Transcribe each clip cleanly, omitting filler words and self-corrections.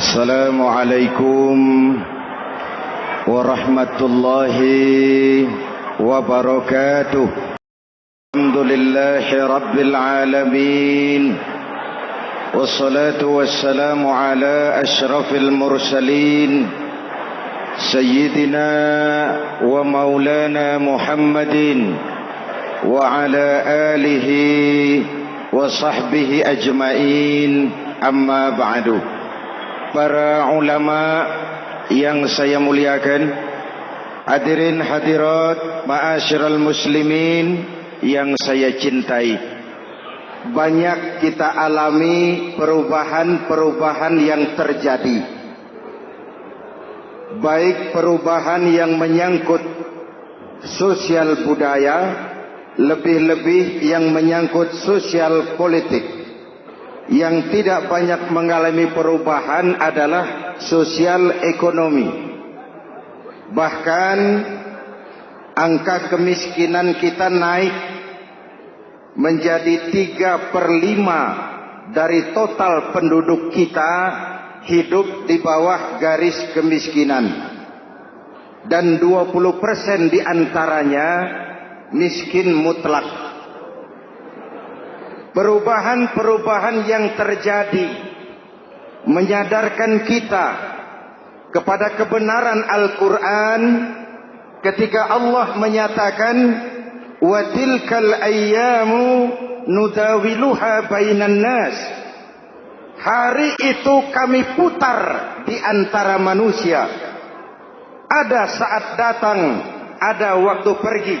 Assalamualaikum warahmatullahi wabarakatuh. Alhamdulillahi rabbil alamin. Wassalatu wassalamu ala ashrafil mursalin Sayyidina wa maulana Muhammadin wa ala alihi wa sahbihi ajmain. Amma ba'du. Para ulama yang saya muliakan, hadirin hadirat ma'asyiral muslimin yang saya cintai, banyak kita alami perubahan-perubahan yang terjadi, baik perubahan yang menyangkut sosial budaya, lebih-lebih yang menyangkut sosial politik. Yang tidak banyak mengalami perubahan adalah sosial ekonomi. Bahkan angka kemiskinan kita naik menjadi 3/5 dari total penduduk kita hidup di bawah garis kemiskinan. Dan 20% diantaranya miskin mutlak. Perubahan-perubahan yang terjadi menyadarkan kita kepada kebenaran Al-Quran ketika Allah menyatakan wa tilkal ayyamu nudawiluha bainan nas. Hari itu kami putar di antara manusia. Ada saat datang, ada waktu pergi.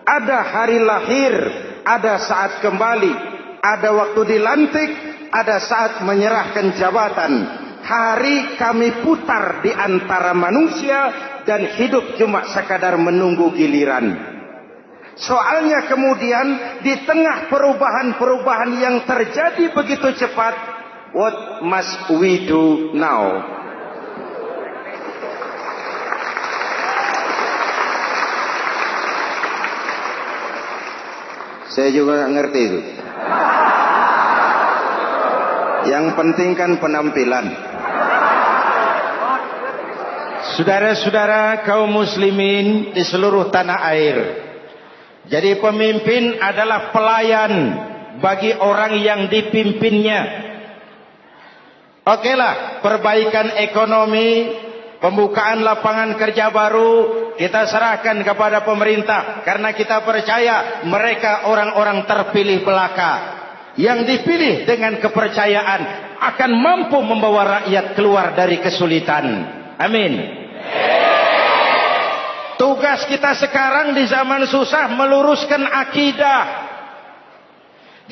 Ada hari lahir, ada saat kembali. Ada waktu dilantik, ada saat menyerahkan jabatan. Hari kami putar di antara manusia dan hidup cuma sekadar menunggu giliran. Soalnya kemudian di tengah perubahan-perubahan yang terjadi begitu cepat, what must we do now? Saya juga nggak ngerti itu. Yang penting kan penampilan. Saudara-saudara kaum muslimin di seluruh tanah air, jadi pemimpin adalah pelayan bagi orang yang dipimpinnya. Okelah, perbaikan ekonomi, pembukaan lapangan kerja baru kita serahkan kepada pemerintah, karena kita percaya mereka orang-orang terpilih belaka yang dipilih dengan kepercayaan akan mampu membawa rakyat keluar dari kesulitan. Amin. Tugas kita sekarang di zaman susah meluruskan akidah.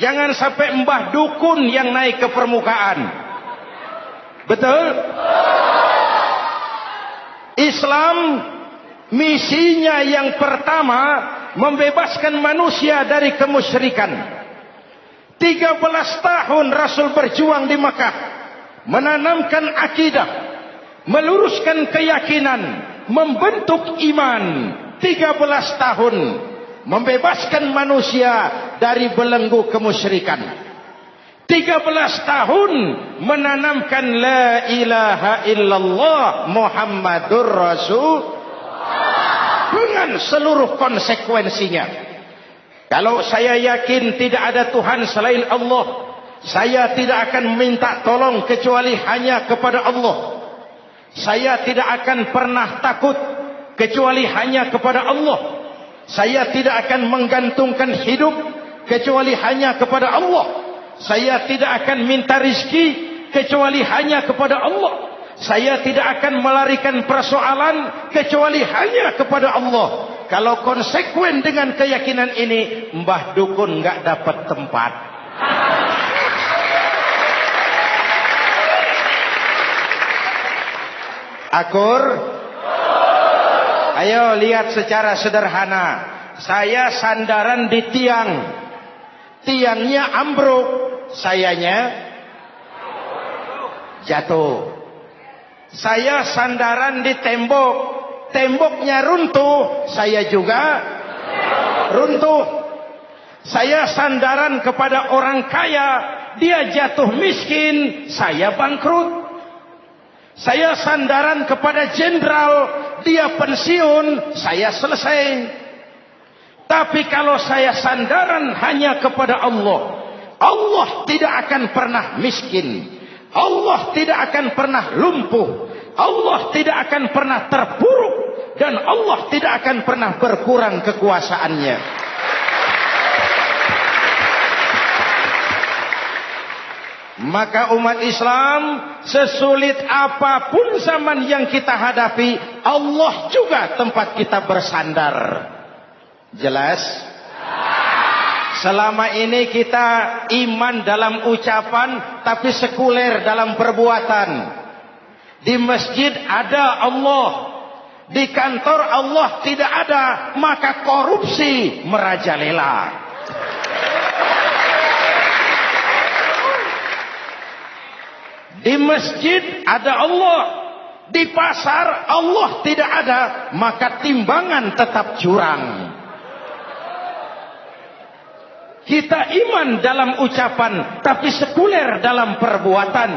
Jangan sampai mbah dukun yang naik ke permukaan. Betul? Islam misinya yang pertama membebaskan manusia dari kemusyrikan. 13 tahun Rasul berjuang di Makkah, menanamkan akidah, meluruskan keyakinan, membentuk iman. 13 tahun membebaskan manusia dari belenggu kemusyrikan. 13 tahun menanamkan la ilaha illallah Muhammadur Rasul dengan seluruh konsekuensinya. Kalau saya yakin tidak ada Tuhan selain Allah, saya tidak akan meminta tolong kecuali hanya kepada Allah. Saya tidak akan pernah takut kecuali hanya kepada Allah. Saya tidak akan menggantungkan hidup kecuali hanya kepada Allah. Saya tidak akan minta rizki kecuali hanya kepada Allah. Saya tidak akan melarikan persoalan kecuali hanya kepada Allah. Kalau konsekuen dengan keyakinan ini, mbah dukun nggak dapat tempat. Akur? Ayo lihat secara sederhana. Saya sandaran di tiang. Tiangnya ambruk, sayanya jatuh. Saya sandaran di tembok, temboknya runtuh, saya juga runtuh. Saya sandaran kepada orang kaya, dia jatuh miskin, saya bangkrut. Saya sandaran kepada jenderal, dia pensiun, saya selesai. Tapi kalau saya sandaran hanya kepada Allah, Allah tidak akan pernah miskin, Allah tidak akan pernah lumpuh, Allah tidak akan pernah terpuruk, dan Allah tidak akan pernah berkurang kekuasaannya. Maka umat Islam, sesulit apapun zaman yang kita hadapi, Allah juga tempat kita bersandar. Jelas? Selama ini kita iman dalam ucapan, tapi sekuler dalam perbuatan. Di masjid ada Allah, di kantor Allah tidak ada, maka korupsi merajalela. Di masjid ada Allah, di pasar Allah tidak ada, maka timbangan tetap curang. Kita iman dalam ucapan, tapi sekuler dalam perbuatan.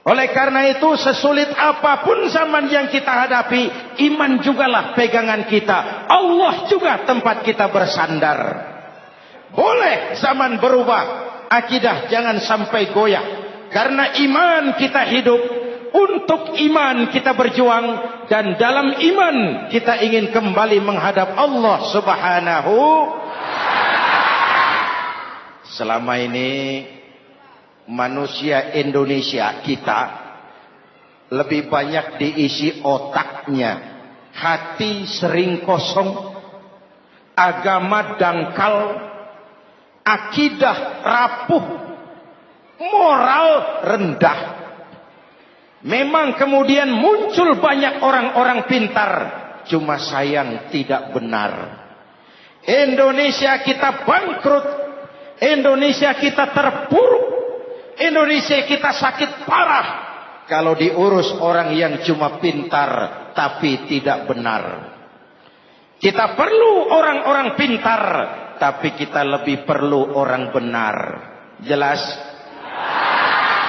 Oleh karena itu, sesulit apapun zaman yang kita hadapi, iman jugalah pegangan kita. Allah juga tempat kita bersandar. Boleh zaman berubah, akidah jangan sampai goyah. Karena iman kita hidup, untuk iman kita berjuang, dan dalam iman kita ingin kembali menghadap Allah Subhanahu. Selama ini manusia Indonesia kita lebih banyak diisi otaknya, hati sering kosong, agama dangkal, akidah rapuh, moral rendah. Memang kemudian muncul banyak orang-orang pintar, cuma sayang tidak benar. Indonesia kita bangkrut, Indonesia kita terpuruk, Indonesia kita sakit parah kalau diurus orang yang cuma pintar tapi tidak benar. Kita perlu orang-orang pintar, tapi kita lebih perlu orang benar. Jelas?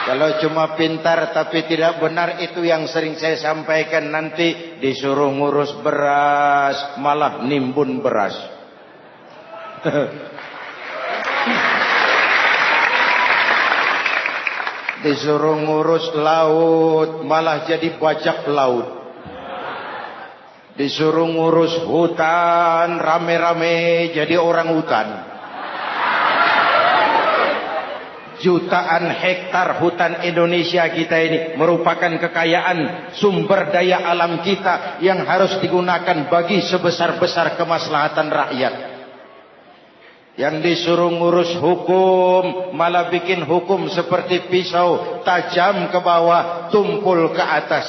Kalau cuma pintar tapi tidak benar, itu yang sering saya sampaikan, nanti disuruh ngurus beras malah nimbun beras. Disuruh ngurus laut malah jadi bajak laut. Disuruh ngurus hutan rame-rame jadi orang hutan. Jutaan hektar hutan Indonesia kita ini merupakan kekayaan sumber daya alam kita yang harus digunakan bagi sebesar-besar kemaslahatan rakyat. Yang disuruh ngurus hukum malah bikin hukum seperti pisau, tajam ke bawah, tumpul ke atas.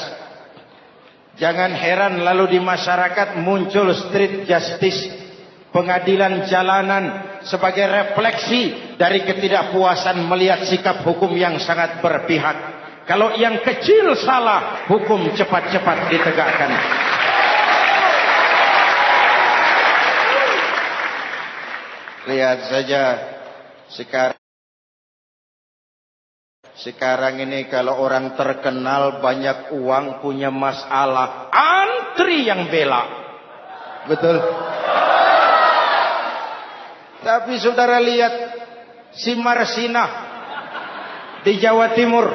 Jangan heran lalu di masyarakat muncul street justice, pengadilan jalanan, sebagai refleksi dari ketidakpuasan melihat sikap hukum yang sangat berpihak. Kalau yang kecil salah, hukum cepat-cepat ditegakkan. Lihat saja sekarang ini kalau orang terkenal, banyak uang, punya masalah, antri yang bela. Betul? Tapi saudara lihat si Marsinah di Jawa Timur,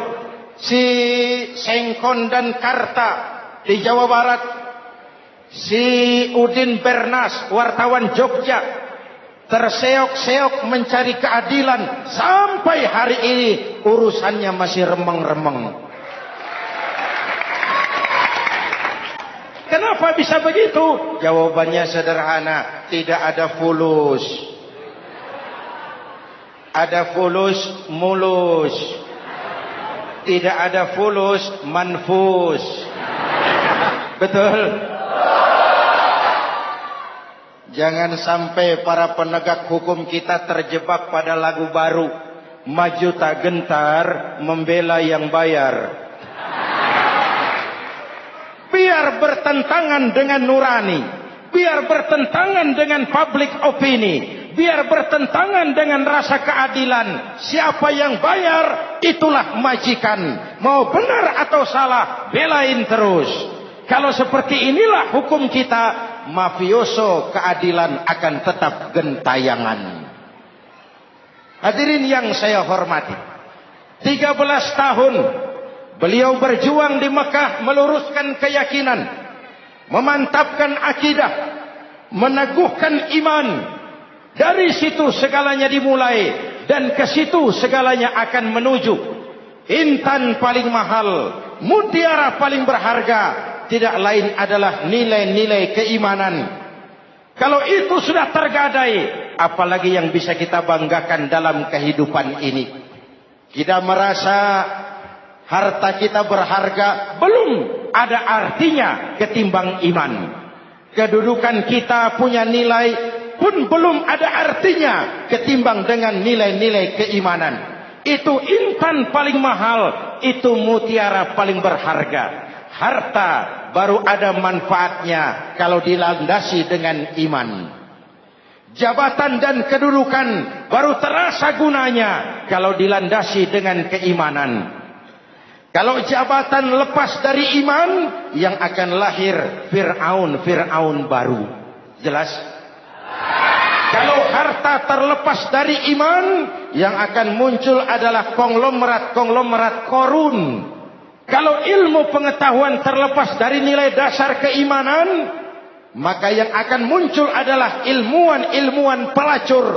si Sengkon dan Karta di Jawa Barat, si Udin Bernas wartawan Jogja, terseok-seok mencari keadilan, sampai hari ini urusannya masih remeng-remeng. Kenapa bisa begitu? Jawabannya sederhana, tidak ada fulus. Ada fulus mulus, tidak ada fulus manfus. Betul? Jangan sampai para penegak hukum kita terjebak pada lagu baru, maju tak gentar membela yang bayar. Biar bertentangan dengan nurani, biar bertentangan dengan public opini, biar bertentangan dengan rasa keadilan. Siapa yang bayar, itulah majikan. Mau benar atau salah, belain terus. Kalau seperti inilah hukum kita, mafioso keadilan akan tetap gentayangan. Hadirin yang saya hormati, 13 tahun beliau berjuang di Mekah, meluruskan keyakinan, memantapkan akidah, meneguhkan iman. Dari situ segalanya dimulai, dan ke situ segalanya akan menuju. Intan paling mahal, mutiara paling berharga, tidak lain adalah nilai-nilai keimanan. Kalau itu sudah tergadai, apalagi yang bisa kita banggakan dalam kehidupan ini? Kita merasa harta kita berharga, belum ada artinya ketimbang iman. Kedudukan kita punya nilai pun belum ada artinya ketimbang dengan nilai-nilai keimanan. Itu intan paling mahal, itu mutiara paling berharga. Harta baru ada manfaatnya kalau dilandasi dengan iman. Jabatan dan kedudukan baru terasa gunanya kalau dilandasi dengan keimanan. Kalau jabatan lepas dari iman, yang akan lahir Fir'aun baru. Jelas? Kalau harta terlepas dari iman, yang akan muncul adalah konglomerat korun. Kalau ilmu pengetahuan terlepas dari nilai dasar keimanan, maka yang akan muncul adalah ilmuwan pelacur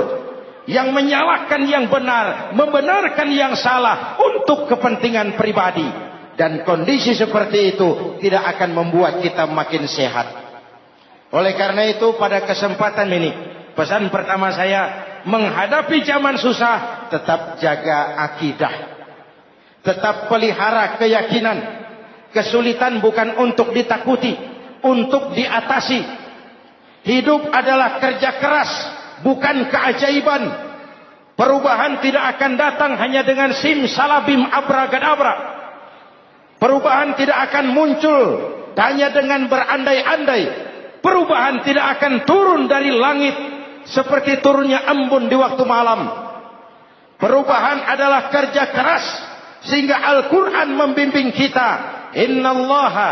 yang menyalahkan yang benar, membenarkan yang salah untuk kepentingan pribadi. Dan kondisi seperti itu tidak akan membuat kita makin sehat. Oleh karena itu, pada kesempatan ini, pesan pertama saya, menghadapi zaman susah, tetap jaga akidah, tetap pelihara keyakinan. Kesulitan bukan untuk ditakuti, untuk diatasi. Hidup adalah kerja keras, bukan keajaiban. Perubahan tidak akan datang hanya dengan simsalabim abragadabra. Perubahan tidak akan muncul hanya dengan berandai-andai. Perubahan tidak akan turun dari langit seperti turunnya embun di waktu malam. Perubahan adalah kerja keras, sehingga Al-Quran membimbing kita. Innallaha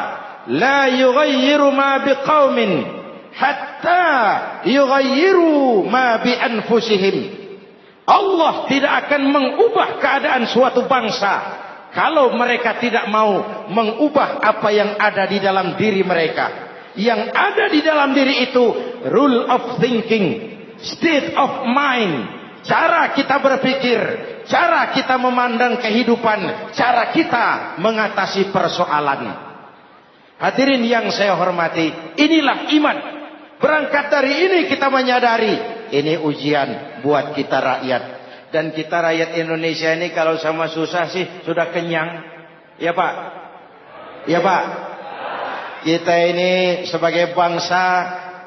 la yughayyiru ma biqaumin hatta yughayyiru ma bi anfusihim. Allah tidak akan mengubah keadaan suatu bangsa kalau mereka tidak mau mengubah apa yang ada di dalam diri mereka. Yang ada di dalam diri itu rule of thinking, state of mind, cara kita berpikir, cara kita memandang kehidupan, cara kita mengatasi persoalan. Hadirin yang saya hormati, inilah iman. Berangkat dari ini kita menyadari ini ujian buat kita rakyat. Dan kita rakyat Indonesia ini kalau sama susah sih sudah kenyang. Ya Pak? Ya Pak? Kita ini sebagai bangsa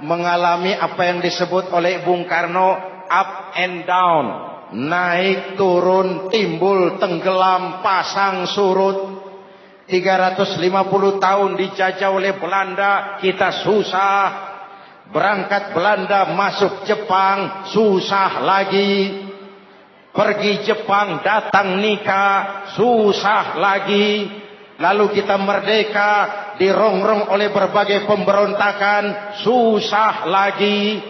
mengalami apa yang disebut oleh Bung Karno up and down. Naik, turun, timbul, tenggelam, pasang, surut. 350 tahun dijajah oleh Belanda, kita susah. Berangkat Belanda, masuk Jepang, susah lagi. Pergi Jepang, datang nikah, susah lagi. Lalu kita merdeka, dirongrong oleh berbagai pemberontakan, susah lagi.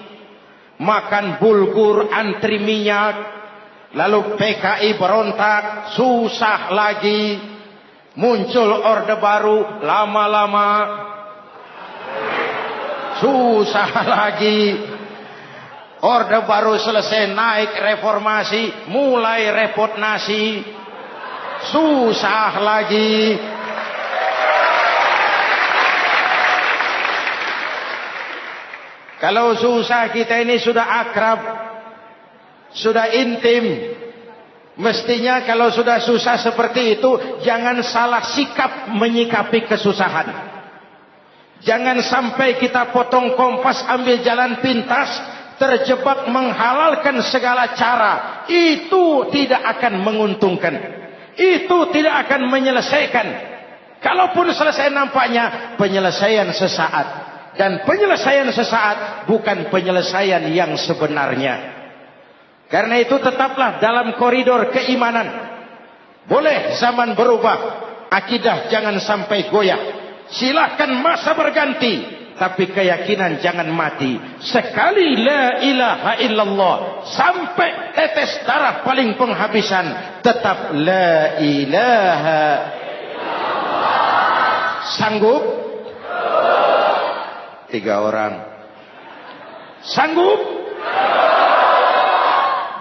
Makan bulgur, antri minyak. Lalu PKI berontak, susah lagi. Muncul orde baru, lama-lama susah lagi. Orde baru selesai, naik reformasi, mulai repot nasi, susah lagi. Kalau susah kita ini sudah akrab, sudah intim. Mestinya kalau sudah susah seperti itu, jangan salah sikap menyikapi kesusahan. Jangan sampai kita potong kompas, ambil jalan pintas, terjebak menghalalkan segala cara. Itu tidak akan menguntungkan. Itu tidak akan menyelesaikan. Kalaupun selesai nampaknya penyelesaian sesaat. Dan penyelesaian sesaat bukan penyelesaian yang sebenarnya. Karena itu tetaplah dalam koridor keimanan. Boleh zaman berubah, akidah jangan sampai goyah. Silahkan masa berganti, tapi keyakinan jangan mati. Sekali la ilaha illallah, sampai tetes darah paling penghabisan, tetap la ilaha illallah. Sanggup? 3 orang. Sanggup?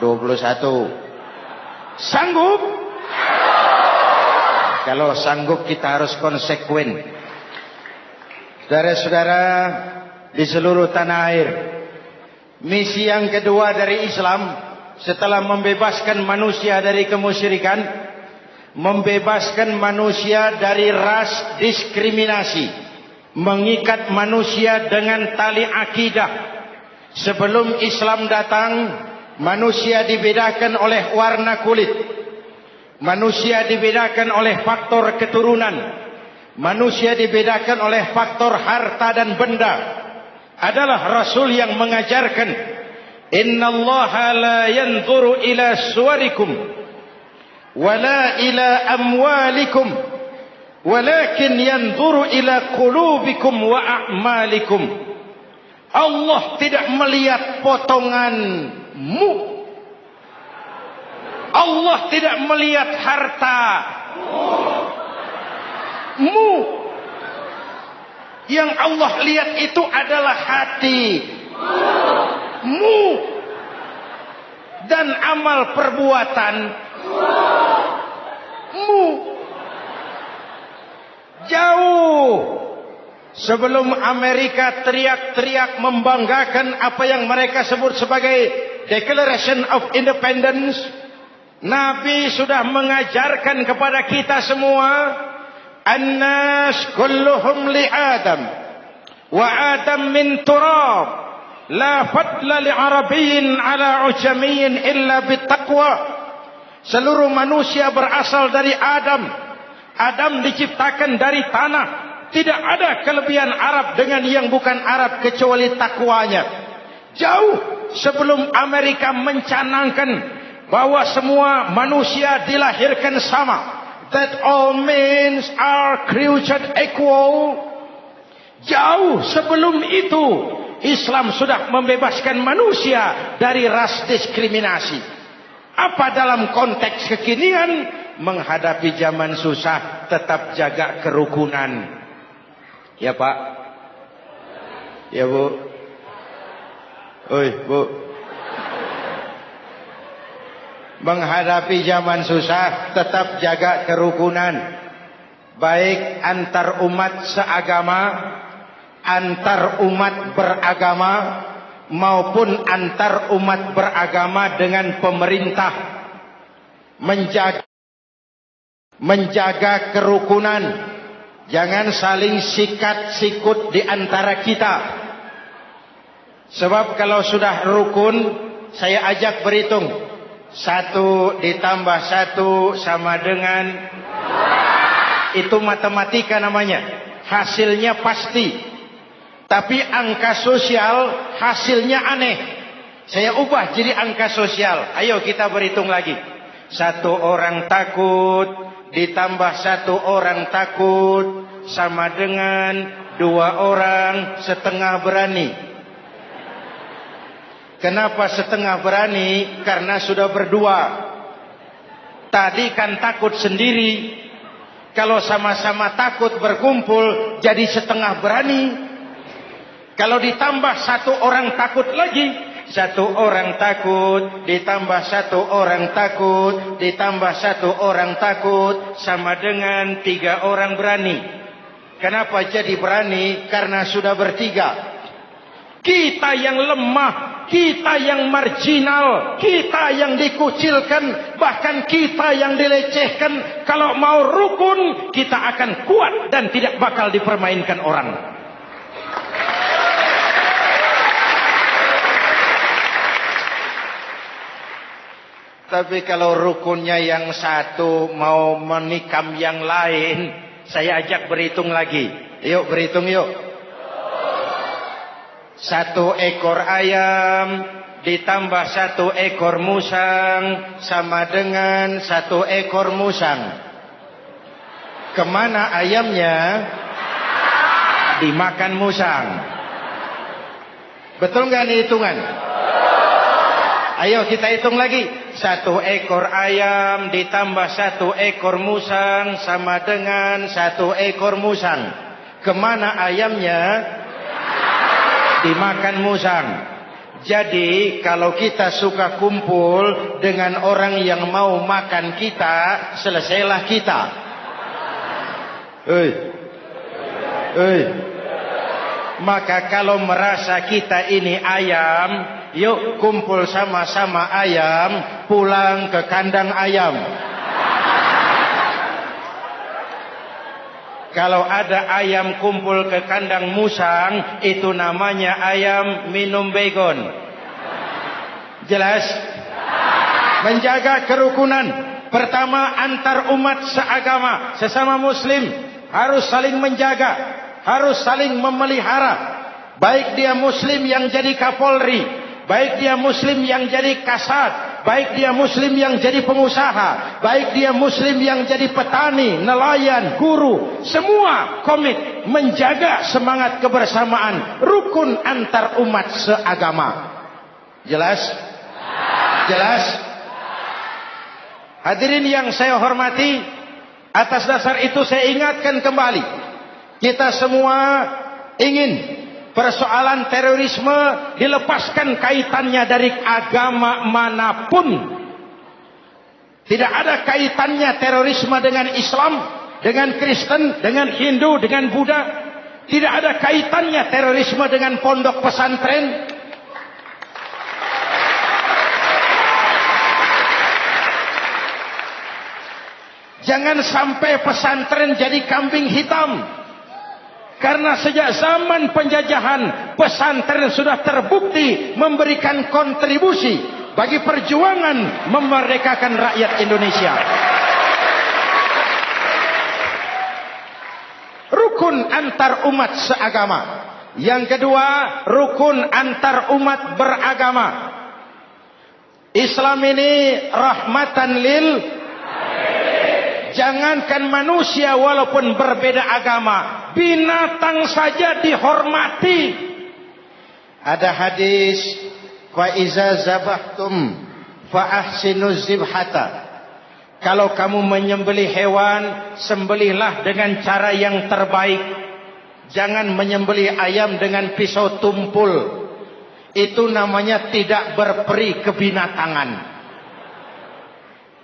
21. Sanggup? Kalau sanggup kita harus konsekuen. Saudara-saudara di seluruh tanah air, misi yang kedua dari Islam setelah membebaskan manusia dari kemusyrikan, membebaskan manusia dari ras diskriminasi, mengikat manusia dengan tali akidah. Sebelum Islam datang, manusia dibedakan oleh warna kulit, manusia dibedakan oleh faktor keturunan, manusia dibedakan oleh faktor harta dan benda. Adalah Rasul yang mengajarkan, innallaha la yanzuru ila suwarikum wala ila amwalikum walakin yanzuru ila qulubikum wa a'malikum. Allah tidak melihat potonganmu, Allah tidak melihat hartamu. Yang Allah lihat itu adalah hatimu dan amal perbuatanmu. Jauh sebelum Amerika teriak-teriak membanggakan apa yang mereka sebut sebagai Declaration of Independence, Nabi sudah mengajarkan kepada kita semua, An-nas kulluhum li Adam wa Adam min turab, la fadla li Arabiyyin ala ujamiyyin illa bittaqwa. Seluruh manusia berasal dari Adam. Adam diciptakan dari tanah. Tidak ada kelebihan Arab dengan yang bukan Arab kecuali takwanya. Jauh sebelum Amerika mencanangkan bahwa semua manusia dilahirkan sama, that all men are created equal. Jauh sebelum itu Islam sudah membebaskan manusia dari ras diskriminasi. Apa dalam konteks kekinian? Menghadapi zaman susah, tetap jaga kerukunan. Ya Pak? Ya Bu? Oi Bu? Menghadapi zaman susah, tetap jaga kerukunan. Baik antar umat seagama, antar umat beragama, maupun antar umat beragama dengan pemerintah. Menjaga kerukunan. Jangan saling sikat-sikut di antara kita. Sebab kalau sudah rukun, saya ajak berhitung. 1 ditambah 1 sama dengan, itu matematika namanya. Hasilnya pasti. Tapi angka sosial hasilnya aneh. Saya ubah jadi angka sosial. Ayo kita berhitung lagi. 1 orang takut ditambah 1 orang takut sama dengan 2 orang setengah berani. Kenapa setengah berani? Karena sudah berdua. Tadi kan takut sendiri. Kalau sama-sama takut berkumpul jadi setengah berani. Kalau ditambah 1 orang takut lagi, 1 orang takut ditambah 1 orang takut ditambah 1 orang takut sama dengan 3 orang berani. Kenapa jadi berani? Karena sudah bertiga. Kita yang lemah, kita yang marginal, kita yang dikucilkan, bahkan kita yang dilecehkan. Kalau mau rukun, kita akan kuat dan tidak bakal dipermainkan orang. Tapi kalau rukunnya yang satu mau menikam yang lain, saya ajak berhitung lagi. Yuk berhitung yuk. 1 ekor ayam ditambah 1 ekor musang sama dengan 1 ekor musang. Kemana ayamnya? Dimakan musang. Betul nggak nih hitungan? Ayo kita hitung lagi. 1 ekor ayam ditambah 1 ekor musang sama dengan 1 ekor musang. Kemana ayamnya? Dimakan musang. Jadi kalau kita suka kumpul dengan orang yang mau makan kita, selesailah kita. Maka kalau merasa kita ini ayam, yuk kumpul sama-sama ayam, pulang ke kandang ayam. Kalau ada ayam kumpul ke kandang musang, itu namanya ayam minum begon. Jelas? Menjaga kerukunan. Pertama, antar umat seagama, sesama muslim harus saling menjaga, harus saling memelihara. Baik dia muslim yang jadi Kapolri, baik dia muslim yang jadi kasat, baik dia muslim yang jadi pengusaha, baik dia muslim yang jadi petani, nelayan, guru, semua komit menjaga semangat kebersamaan, rukun antar umat seagama. Jelas? Jelas? Hadirin yang saya hormati, atas dasar itu saya ingatkan kembali, kita semua ingin persoalan terorisme dilepaskan kaitannya dari agama manapun. Tidak ada kaitannya terorisme dengan Islam, dengan Kristen, dengan Hindu, dengan Buddha. Tidak ada kaitannya terorisme dengan pondok pesantren. Jangan sampai pesantren jadi kambing hitam. Karena sejak zaman penjajahan, pesantren sudah terbukti memberikan kontribusi bagi perjuangan memerdekakan rakyat Indonesia. Rukun antar umat seagama. Yang kedua, rukun antar umat beragama. Islam ini rahmatan lil. Jangankan manusia walaupun berbeda agama, binatang saja dihormati. Ada hadis, wa iza zabahtum fa ahsinuz zibhata. Kalau kamu menyembelih hewan, sembelihlah dengan cara yang terbaik. Jangan menyembelih ayam dengan pisau tumpul. Itu namanya tidak berperi kebinatangan.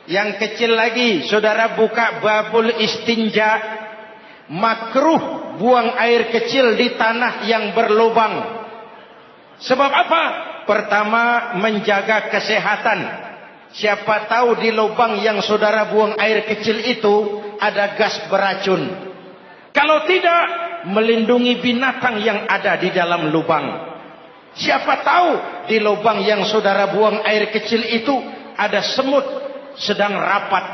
Yang kecil lagi, saudara buka babul istinja. Makruh buang air kecil di tanah yang berlubang. Sebab apa? Pertama, menjaga kesehatan. Siapa tahu di lubang yang saudara buang air kecil itu ada gas beracun. Kalau tidak, melindungi binatang yang ada di dalam lubang. Siapa tahu di lubang yang saudara buang air kecil itu ada semut sedang rapat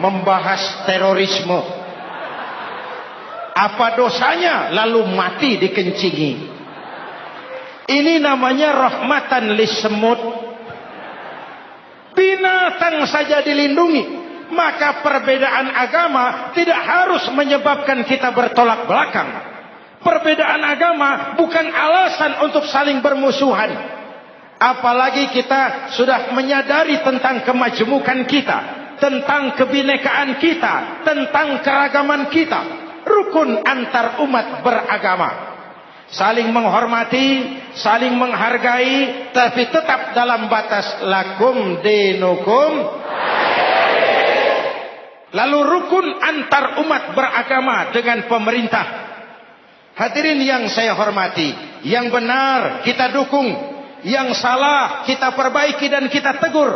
membahas terorisme. Apa dosanya lalu mati dikencingi? Ini namanya rahmatan lissemut. Binatang saja dilindungi. Maka perbedaan agama tidak harus menyebabkan kita bertolak belakang. Perbedaan agama bukan alasan untuk saling bermusuhan. Apalagi kita sudah menyadari tentang kemajemukan kita, tentang kebinekaan kita, tentang keragaman kita. Rukun antar umat beragama. Saling menghormati, saling menghargai, tapi tetap dalam batas lakum dinukum. Lalu rukun antar umat beragama dengan pemerintah. Hadirin yang saya hormati, yang benar kita dukung, yang salah kita perbaiki dan kita tegur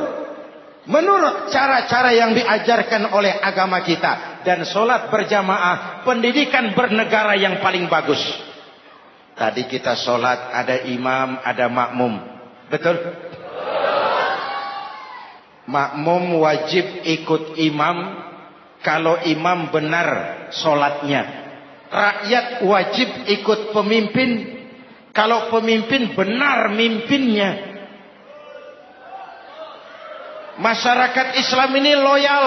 menurut cara-cara yang diajarkan oleh agama kita. Dan sholat berjamaah, pendidikan bernegara yang paling bagus. Tadi kita sholat ada imam, ada makmum, betul? Makmum wajib ikut imam kalau imam benar sholatnya. rakyat wajib ikut pemimpin kalau pemimpin benar mimpinnya. Masyarakat Islam ini loyal.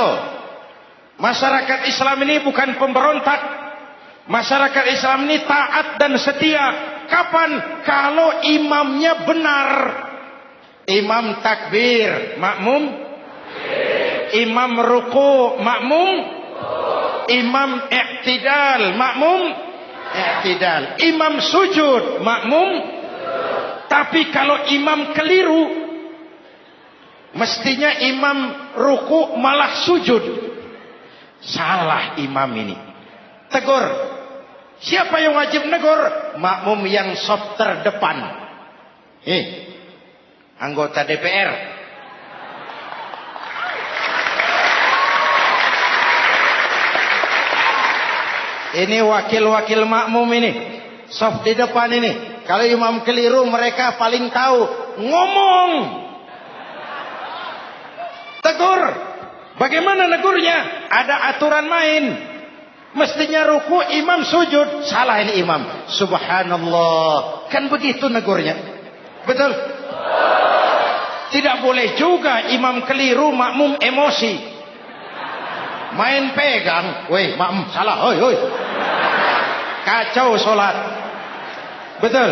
Masyarakat Islam ini bukan pemberontak. Masyarakat Islam ini taat dan setia. Kapan? Kalau imamnya benar. Imam takbir, makmum. Imam ruku, makmum. Imam i'tidal, makmum. I'tidal. Imam sujud, makmum. Tapi kalau imam keliru, mestinya imam ruku malah sujud. Salah imam ini. Tegur. Siapa yang wajib negur? Makmum yang sop terdepan. Anggota DPR. Ini wakil-wakil makmum ini. Sop di depan ini. Kalau imam keliru mereka paling tahu. Ngomong. Tegur. Bagaimana negurnya? Ada aturan main. Mestinya ruku, imam sujud. Salah ini imam. Subhanallah. Kan begitu negurnya. Betul? Tidak boleh juga imam keliru, makmum emosi. Main pegang. Weh, makmum salah. Hoi, hoi. Kacau solat. Betul?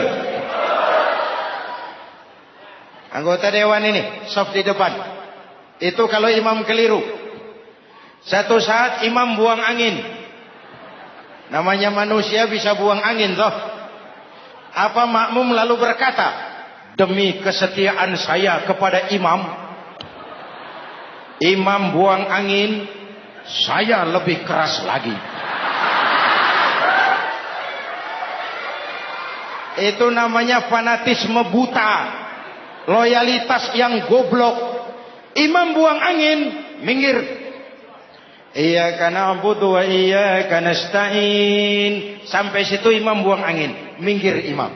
Anggota dewan ini, soft di depan. Itu kalau imam keliru. Satu saat imam buang angin. Namanya manusia bisa buang angin toh. Apa makmum lalu berkata, demi kesetiaan saya kepada imam, imam buang angin, saya lebih keras lagi. Itu namanya fanatisme buta. Loyalitas yang goblok. Imam buang angin, minggir. Iyyaka na'budu wa iyyaka nasta'in. Sampai situ imam buang angin, minggir imam.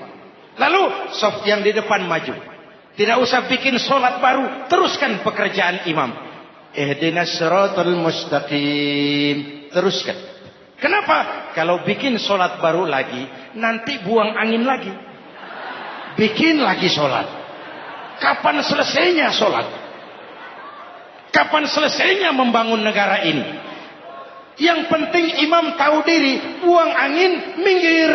Lalu soft yang di depan maju. Tidak usah bikin solat baru, teruskan pekerjaan imam. Ihdinas siratal mustaqim. Teruskan. Kenapa? Kalau bikin solat baru lagi, nanti buang angin lagi. Bikin lagi solat. Kapan selesainya solat? Kapan selesainya membangun negara ini? Yang penting imam tahu diri, buang angin, minggir.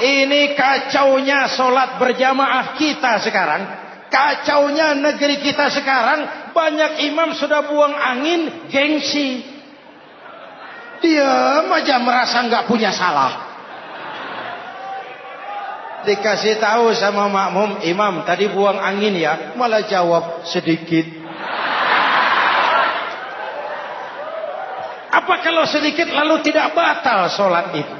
Ini kacaunya solat berjamaah kita sekarang. Kacaunya negeri kita sekarang. Banyak imam sudah buang angin, gengsi. Diam aja merasa nggak punya salah. Dikasih tahu sama makmum, imam tadi buang angin ya, malah jawab sedikit. Apa kalau sedikit lalu tidak batal sholat itu?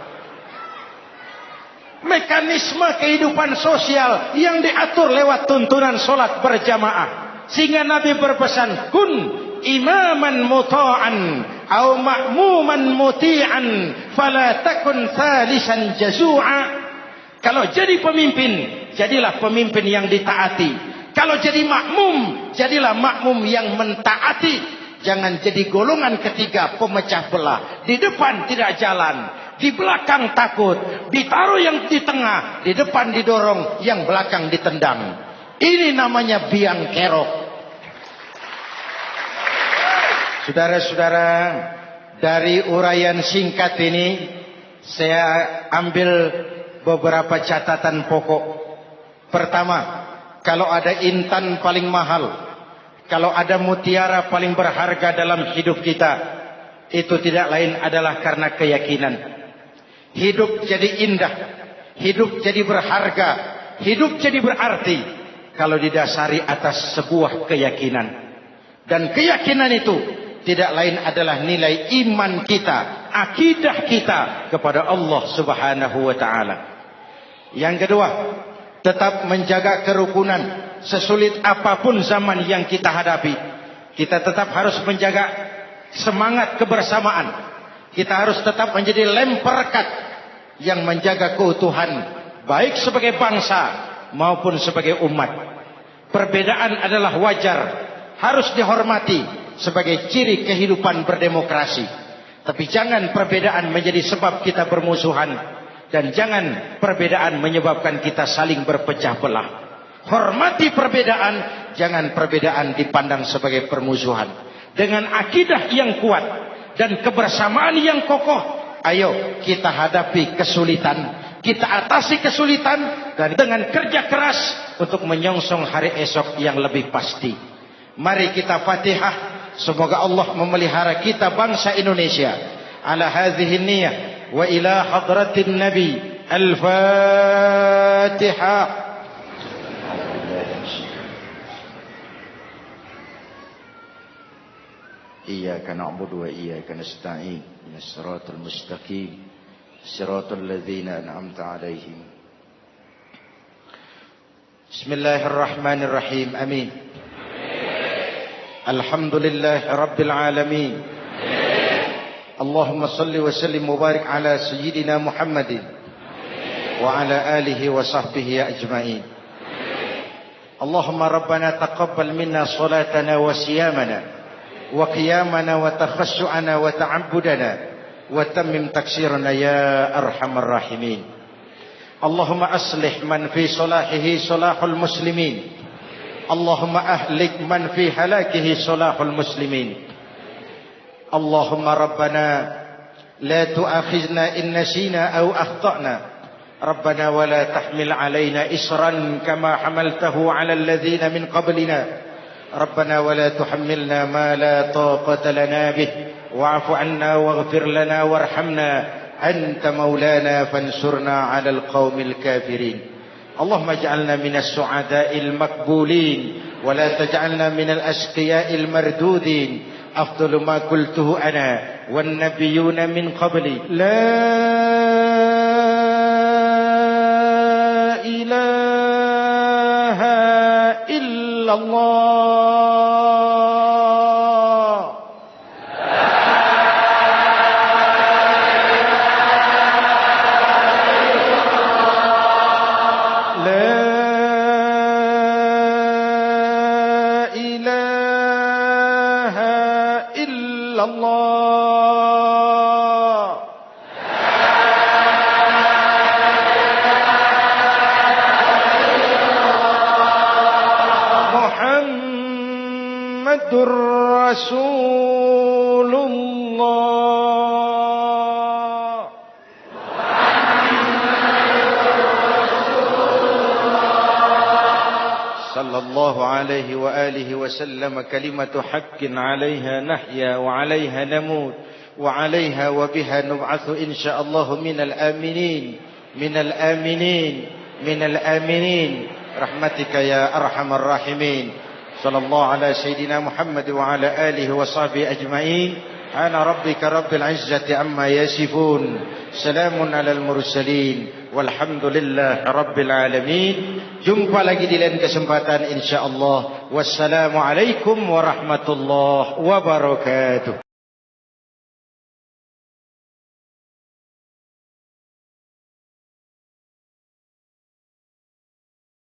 Mekanisme kehidupan sosial yang diatur lewat tuntunan sholat berjamaah. Sehingga Nabi berpesan, kun imaman muta'an au ma'muman muti'an fala takun thalisan jazu'a. Kalau jadi pemimpin, jadilah pemimpin yang ditaati. Kalau jadi makmum, jadilah makmum yang mentaati. Jangan jadi golongan ketiga pemecah belah. Di depan tidak jalan, di belakang takut, ditaruh yang di tengah, di depan didorong, yang belakang ditendang. Ini namanya biang kerok. Saudara-saudara, dari uraian singkat ini saya ambil beberapa catatan pokok. Pertama, kalau ada intan paling mahal, kalau ada mutiara paling berharga dalam hidup kita, itu tidak lain adalah karena keyakinan. Hidup jadi indah, hidup jadi berharga, hidup jadi berarti kalau didasari atas sebuah keyakinan. Dan keyakinan itu tidak lain adalah nilai iman kita, akidah kita kepada Allah Subhanahu wa taala. Yang kedua, tetap menjaga kerukunan. Sesulit apapun zaman yang kita hadapi, kita tetap harus menjaga semangat kebersamaan. Kita harus tetap menjadi lem perekat yang menjaga keutuhan, baik sebagai bangsa maupun sebagai umat. Perbedaan adalah wajar, harus dihormati sebagai ciri kehidupan berdemokrasi. Tapi jangan perbedaan menjadi sebab kita bermusuhan, dan jangan perbedaan menyebabkan kita saling berpecah belah. Hormati perbedaan, jangan perbedaan dipandang sebagai permusuhan. Dengan akidah yang kuat dan kebersamaan yang kokoh, ayo kita hadapi kesulitan, kita atasi kesulitan, dan dengan kerja keras untuk menyongsong hari esok yang lebih pasti. Mari kita Fatihah, semoga Allah memelihara kita bangsa Indonesia ala hadhihi niyah wa ila hadratin Nabi. Al-Fatihah. إياك نعبد وإياك نستعين إن الصراط المستقيم صراط الذين أنعمت عليهم. بسم الله الرحمن الرحيم. آمين. الحمد لله رب العالمين. اللهم صل وسلم وبارك على سيدنا محمد وعلى آله وصحبه أجمعين. اللهم ربنا تقبل منا صلاتنا وصيامنا وقيامنا وتخشعنا وتعبدنا وتمم تكسيرنا يا أرحم الراحمين. اللهم أصلح من في صلاحه صلاح المسلمين، اللهم أهلك من في هلاكه صلاح المسلمين. اللهم ربنا لا تؤاخذنا إن نسينا أو أخطأنا، ربنا ولا تحمل علينا إصرا كما حملته على الذين من قبلنا، ربنا ولا تحملنا ما لا طاقة لنا به، واعف عنا واغفر لنا وارحمنا، أنت مولانا فانصرنا على القوم الكافرين. اللهم اجعلنا من السعداء المقبولين ولا تجعلنا من الأشقياء المردودين. أفضل ما قلته أنا والنبيون من قبلي لا إله إلا الله. رسول الله. صلى الله عليه وآله وسلم. كلمة حق عليها نحيا وعليها نموت وعليها وبها نبعث إن شاء الله من الآمنين من الآمنين من الآمنين رحمتك يا أرحم الراحمين. صلى الله على سيدنا محمد وعلى آله وصحبه أجمعين. أنا ربك رب العزة عما يصفون، سلام على المرسلين والحمد لله رب العالمين. Jumpa lagi di lain kesempatan insyaallah. Wassalamualaikum warahmatullahi wabarakatuh.